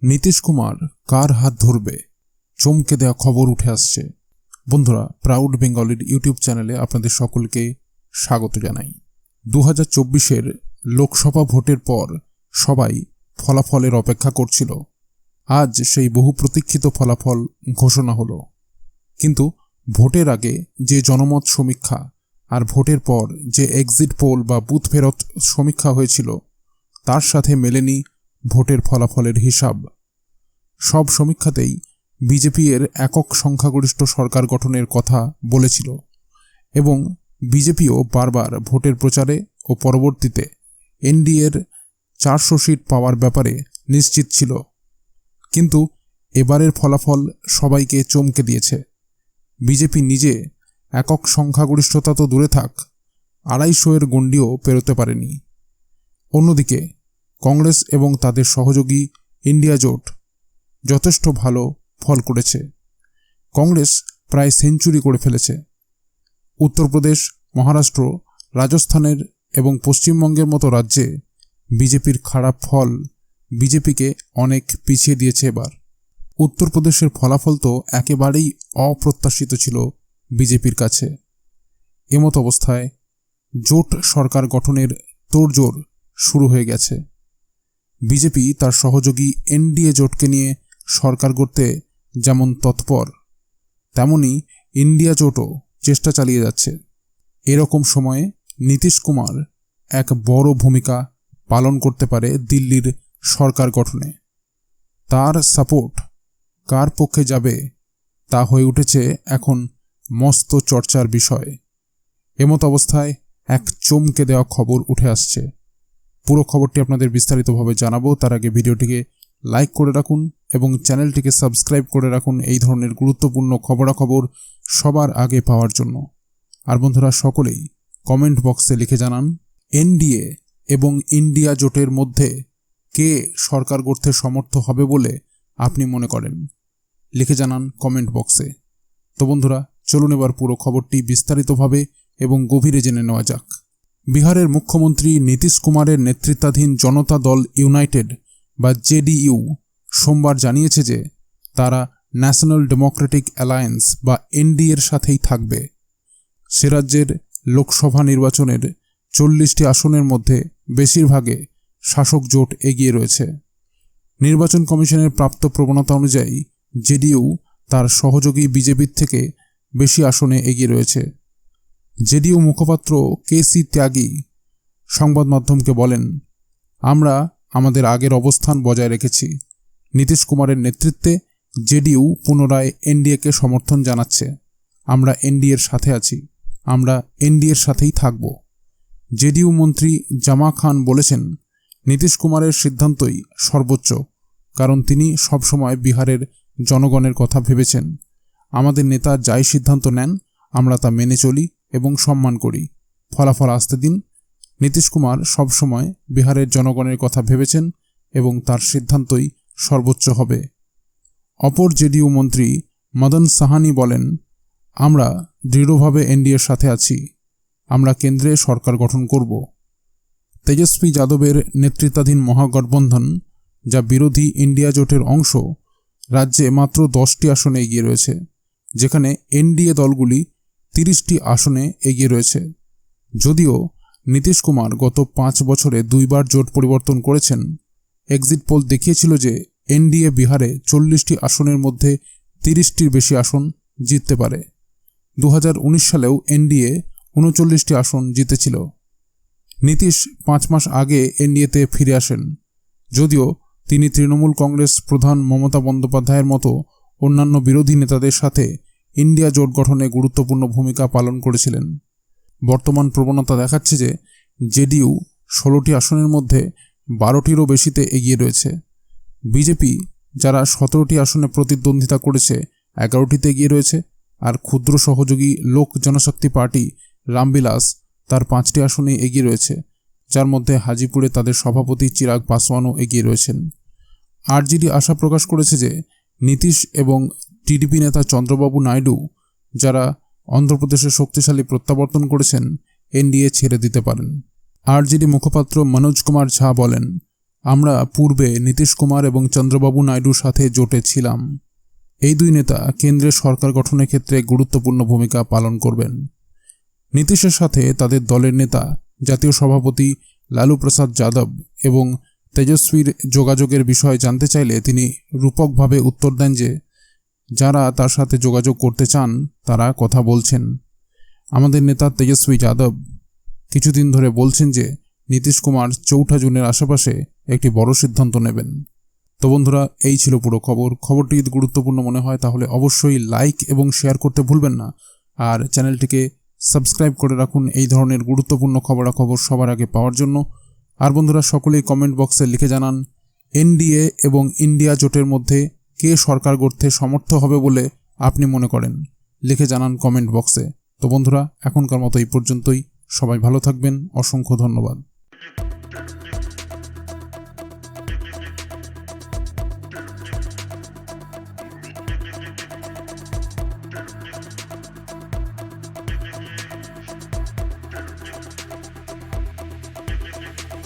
নীতিশ কুমার কার হাত ধরবে, চমকে দেওয়া খবর উঠে আসছে। বন্ধুরা, প্রাউড বেঙ্গলির ইউটিউব চ্যানেলে আপনাদের সকলকে স্বাগত জানাই। 2024-এর লোকসভা ভোটের পর সবাই ফলাফলের অপেক্ষা করছিল। আজ সেই বহু প্রতীক্ষিত ফলাফল ঘোষণা হলো। কিন্তু ভোটের আগে যে জনমত সমীক্ষা আর ভোটের পর যে এক্সিট পোল বা বুথ ফেরত সমীক্ষা হয়েছিল তার সাথে মেলেনি ভোটের ফলাফলের হিসাব। সব সমীক্ষাতেই বিজেপি এর একক সংখ্যাগরিষ্ঠ সরকার গঠনের কথা বলেছিল এবং বিজেপিও বারবার ভোটের প্রচারে ও পরবর্তীতে এনডিএর 400 সিট পাওয়ার ব্যাপারে নিশ্চিত ছিল। কিন্তু এবারের ফলাফল সবাইকে চমকে দিয়েছে। বিজেপি নিজে একক সংখ্যাগরিষ্ঠতা তো দূরে থাক, 250 এর গণ্ডিও পেরোতে পারেনি। অন্যদিকে কংগ্রেস এবং তাদের সহযোগী ইন্ডিয়া জোট যথেষ্ট ভালো ফল করেছে। কংগ্রেস প্রায় সেঞ্চুরি করে ফেলেছে। উত্তরপ্রদেশ, মহারাষ্ট্র, রাজস্থানের এবং পশ্চিমবঙ্গের মতো রাজ্যে বিজেপির খারাপ ফল বিজেপিকে অনেক পিছিয়ে দিয়েছে। এবার উত্তরপ্রদেশের ফলাফল তো একেবারেই অপ্রত্যাশিত ছিল বিজেপির কাছে। এমত অবস্থায় জোট সরকার গঠনের তোড়জোড় শুরু হয়ে গেছে। বিজেপি তার সহযোগী এনডিএ জোটকে নিয়ে সরকার গড়তে যেমন তৎপর, তেমনি ইন্ডিয়া জোটও চেষ্টা চালিয়ে যাচ্ছে। এরকম সময়ে নীতিশ কুমার এক বড় ভূমিকা পালন করতে পারে দিল্লির সরকার গঠনে। তার সাপোর্ট কার পক্ষে যাবে তা হয়ে উঠেছে এখন মস্ত চর্চার বিষয়। এমত অবস্থায় এক চমকে দেওয়া খবর উঠে আসছে। পুরো খবরটি আপনাদের বিস্তারিতভাবে জানাবো। তার আগে ভিডিওটিকে লাইক করে রাখুন এবং চ্যানেলটিকে সাবস্ক্রাইব করে রাখুন এই ধরনের গুরুত্বপূর্ণ খবরাখবর সবার আগে পাওয়ার জন্য। আর বন্ধুরা, সকলেই কমেন্ট বক্সে লিখে জানান এনডিএ এবং ইন্ডিয়া জোটের মধ্যে কে সরকার গড়তে সমর্থ হবে বলে আপনি মনে করেন। লিখে জানান কমেন্ট বক্সে। তো বন্ধুরা, চলুন এবার পুরো খবরটি বিস্তারিতভাবে এবং গভীরে জেনে নেওয়া যাক। বিহারের মুখ্যমন্ত্রী নীতিশ কুমারের নেতৃত্বাধীন জনতা দল ইউনাইটেড বা জেডিইউ সোমবার জানিয়েছে যে তারা ন্যাশনাল ডেমোক্রেটিক অ্যালায়েন্স বা এনডিএর সাথেই থাকবে। সে রাজ্যের লোকসভা নির্বাচনের 40টি আসনের মধ্যে বেশিরভাগে শাসক জোট এগিয়ে রয়েছে। নির্বাচন কমিশনের প্রাপ্ত প্রবণতা অনুযায়ী জেডিইউ তার সহযোগী বিজেপির থেকে বেশি আসনে এগিয়ে রয়েছে। জেডিইউ মুখপাত্র কেসি ত্যাগী সংবাদ মাধ্যমকে বলেন, আমরা আমাদের আগের অবস্থান বজায় রেখেছি। নীতিশ কুমারের নেতৃত্বে জেডিইউ পুনরায় এনডিএকে সমর্থন জানাচ্ছে। আমরা এনডিএর সাথে আছি, আমরা এনডিএর সাথেই থাকব। জেডিইউ মন্ত্রী জামা খান বলেছেন, নীতিশ কুমারের সিদ্ধান্তই সর্বোচ্চ, কারণ তিনি সবসময় বিহারের জনগণের কথা ভেবেছেন। আমাদের নেতা যাই সিদ্ধান্ত নেন আমরা তা মেনে চলি এবং সম্মান করি। ফলাফল আসতে দিন। নীতিশ কুমার সবসময় বিহারের জনগণের কথা ভেবেছেন এবং তার সিদ্ধান্তই সর্বোচ্চ হবে। অপর জেডিইউ মন্ত্রী মদন সাহানি বলেন, আমরা দৃঢ়ভাবে এনডিএর সাথে আছি। আমরা কেন্দ্রে সরকার গঠন করব। তেজস্বী যাদবের নেতৃত্বাধীন মহাগঠবন্ধন, যা বিরোধী ইন্ডিয়া জোটের অংশ, রাজ্যে মাত্র 10টি আসনে এগিয়ে রয়েছে, যেখানে এনডিএ দলগুলি 30টি আসনে এগিয়ে রয়েছে। যদিও নীতিশ কুমার গত 5 বছরে 2বার জোট পরিবর্তন করেছেন, এক্সিট পোল দেখিয়েছিল যে এনডিএ বিহারে 40টি আসনের মধ্যে 30টির বেশি আসন জিততে পারে। 2019 সালেও এনডিএ 39টি আসন জিতেছিল। নীতিশ 5 মাস আগে এনডিএতে ফিরে আসেন, যদিও তিনি তৃণমূল কংগ্রেস প্রধান মমতা বন্দ্যোপাধ্যায়ের মতো অন্যান্য বিরোধী নেতাদের সাথে ইন্ডিয়া জোট গঠনে গুরুত্বপূর্ণ ভূমিকা পালন করেছিলেন। বর্তমান প্রবণতা দেখাচ্ছে যে জেডিইউ 16টি আসনের মধ্যে 12টিরও বেশিতে এগিয়ে রয়েছে। বিজেপি, যারা 17টি আসনে প্রতিদ্বন্দ্বিতা করেছে, 11টিতে এগিয়ে রয়েছে। আর ক্ষুদ্র সহযোগী লোক জনশক্তি পার্টি রামবিলাস তার 5টি আসনে এগিয়ে রয়েছে, যার মধ্যে হাজিপুরে তাদের সভাপতি চিরাগ পাসওয়ানও এগিয়ে রয়েছেন। আরজেডি আশা প্রকাশ করেছে যে নীতিশ এবং টিডিপি নেতা চন্দ্রবাবু নাইডু, যারা অন্ধ্রপ্রদেশের শক্তিশালী প্রত্যাবর্তন করেছেন, এনডিএ ছেড়ে দিতে পারেন। আরজেডি মুখপাত্র মনোজ কুমার ঝা বলেন, আমরা পূর্বে নীতিশ কুমার এবং চন্দ্রবাবু নাইডুর সাথে জোটে ছিলাম। এই দুই নেতা কেন্দ্রের সরকার গঠনের ক্ষেত্রে গুরুত্বপূর্ণ ভূমিকা পালন করবেন। নীতিশের সাথে তাদের দলের নেতা জাতীয় সভাপতি লালু প্রসাদ যাদব এবং তেজস্বীর যোগাযোগের বিষয়ে জানতে চাইলে তিনি রূপকভাবে উত্তর দেন যে যারা তার সাথে যোগাযোগ করতে চান তারা কথা বলছেন। আমাদের নেতা তেজস্বী যাদব কিছুদিন ধরে বলছেন যে নীতিশ কুমার 4 জুনের আশেপাশে একটি বড় সিদ্ধান্ত নেবেন। তো বন্ধুরা, এই ছিল পুরো খবরটি যদি গুরুত্বপূর্ণ মনে হয় তাহলে অবশ্যই লাইক এবং শেয়ার করতে ভুলবেন না, আর চ্যানেলটিকে সাবস্ক্রাইব করে রাখুন এই ধরনের গুরুত্বপূর্ণ খবরাখবর সবার আগে পাওয়ার জন্য। আর বন্ধুরা, সকলেই কমেন্ট বক্সে লিখে জানান এনডিএ এবং ইন্ডিয়া জোটের মধ্যে কে সরকার গড়তে সমর্থ হবে বলে আপনি মনে করেন, লিখে জানান কমেন্ট বক্সে। তো বন্ধুরা, এখনকার মতো এই পর্যন্তই। সবাই ভালো থাকবেন। অসংখ্য ধন্যবাদ।